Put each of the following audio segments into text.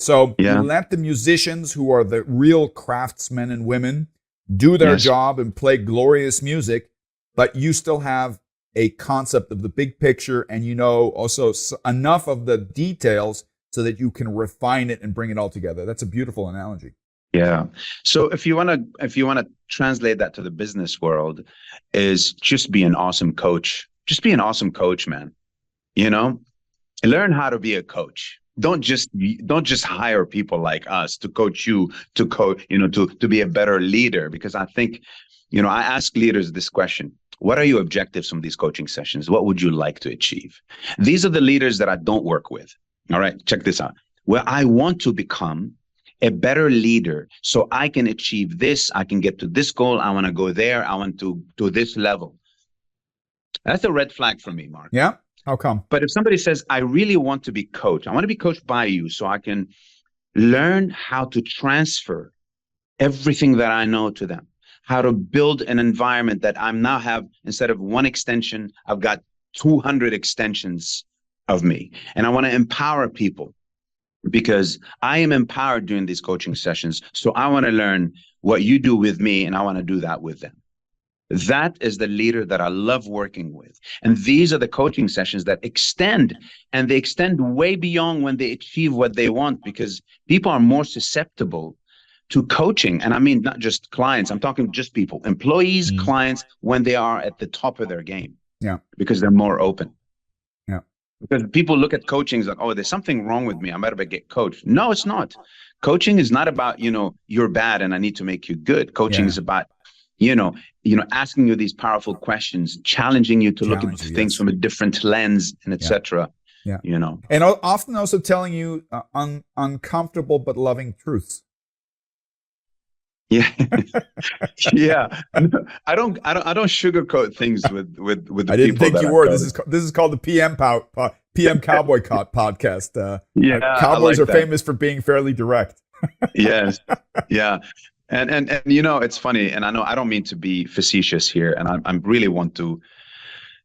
So you Yeah. let the musicians, who are the real craftsmen and women, do their Yes. job and play glorious music, but you still have a concept of the big picture, and you know also enough of the details so that you can refine it and bring it all together. That's a beautiful analogy. Yeah. So if you want to translate that to the business world, is just be an awesome coach. Just be an awesome coach, man. You know, learn how to be a coach. Don't just hire people like us to coach you, to coach, to be a better leader. Because I think, I ask leaders this question: what are your objectives from these coaching sessions? What would you like to achieve? These are the leaders that I don't work with. All right, check this out. Well, I want to become a better leader so I can achieve this. I can get to this goal. I want to go there. I want to this level. That's a red flag for me, Mark. Yeah. How come? But if somebody says, I really want to be coached, I want to be coached by you so I can learn how to transfer everything that I know to them, how to build an environment that I'm now have, instead of one extension, I've got 200 extensions of me. And I want to empower people because I am empowered during these coaching sessions. So I want to learn what you do with me, and I want to do that with them. That is the leader that I love working with. And these are the coaching sessions that extend, and they extend way beyond when they achieve what they want, because people are more susceptible to coaching. And I mean, not just clients, I'm talking just people, employees, clients, when they are at the top of their game. Yeah. Because they're more open. Yeah. Because people look at coaching as like, oh, there's something wrong with me, I better get coached. No, it's not. Coaching is not about, you're bad and I need to make you good. Coaching is about, asking you these powerful questions, challenging you to look at things from a different lens, and etc. Yeah. And often also telling you uncomfortable but loving truths. Yeah. Yeah. I don't sugarcoat things with the people. I didn't think you were. This is called the PM Cowboy podcast. Yeah. Cowboys are famous for being fairly direct. Yes. Yeah. And it's funny, and I know I don't mean to be facetious here, and I really want to,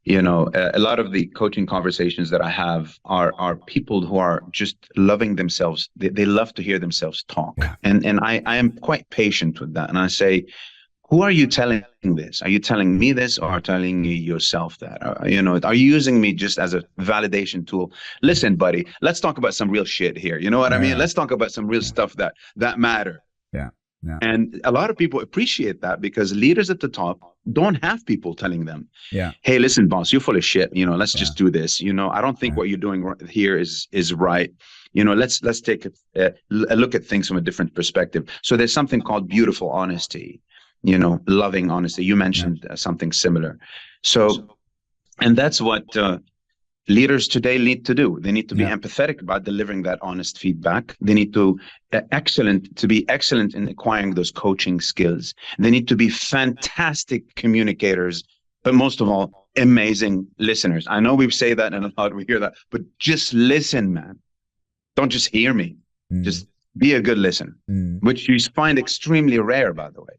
a lot of the coaching conversations that I have are people who are just loving themselves. They love to hear themselves talk. Yeah. And I am quite patient with that. And I say, who are you telling this? Are you telling me this, or telling yourself that? Are you using me just as a validation tool? Listen, buddy, let's talk about some real shit here. You know what I mean? Let's talk about some real stuff that matter. Yeah. Yeah. And a lot of people appreciate that, because leaders at the top don't have people telling them, hey, listen, boss, you're full of shit. Let's just do this. I don't think what you're doing here is right. Let's take a look at things from a different perspective. So there's something called beautiful honesty, loving honesty. You mentioned something similar. So, and that's what leaders today need to do. They need to be empathetic about delivering that honest feedback. They need to be excellent in acquiring those coaching skills. They need to be fantastic communicators, but most of all, amazing listeners. I know we say that and a lot we hear that, but just listen, man. Don't just hear me. Just be a good listener, which you find extremely rare, by the way.